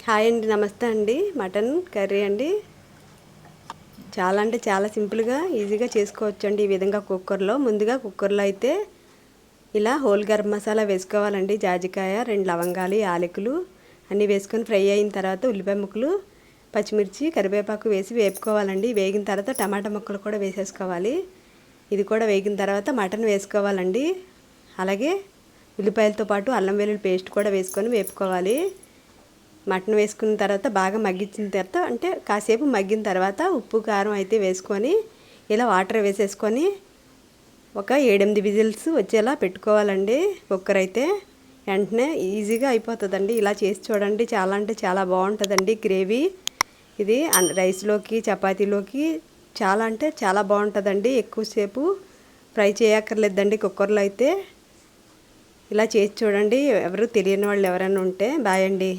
Hi అండి, నమస్తే అండి. మటన్ కర్రీ అండి. చాలా అంటే చాలా సింపుల్గా ఈజీగా చేసుకోవచ్చు అండి. ఈ విధంగా ముందుగా కుక్కర్లో అయితే ఇలా హోల్ గరం మసాలా వేసుకోవాలండి. జాజికాయ, 2 లవంగాలు, యాలకులు అన్నీ వేసుకొని ఫ్రై అయిన తర్వాత ఉల్లిపాయ ముక్కలు, పచ్చిమిర్చి, కరివేపాకు వేసి వేపుకోవాలండి. వేగిన తర్వాత టమాటా ముక్కలు కూడా వేసేసుకోవాలి. ఇది కూడా వేగిన తర్వాత మటన్ వేసుకోవాలండి. అలాగే ఉల్లిపాయలతో పాటు అల్లం వెల్లుల్లి పేస్ట్ కూడా వేసుకొని వేపుకోవాలి. మటన్ వేసుకున్న తర్వాత బాగా మగ్గించిన తర్వాత అంటే కాసేపు మగ్గిన తర్వాత ఉప్పు కారం అయితే వేసుకొని ఇలా వాటర్ వేసేసుకొని ఒక 7-8 విజిల్స్ వచ్చేలా పెట్టుకోవాలండి. కుక్కర్ అయితే వెంటనే ఈజీగా అయిపోతుందండి. ఇలా చేసి చూడండి, చాలా అంటే చాలా బాగుంటుందండి గ్రేవీ. ఇది రైస్లోకి, చపాతీలోకి చాలా అంటే చాలా బాగుంటుందండి. ఎక్కువసేపు ఫ్రై చేయక్కర్లేదండి కుక్కర్లో అయితే. ఇలా చేసి చూడండి, ఎవరు తెలియని వాళ్ళు ఎవరైనా ఉంటే. బాయ్ అండి.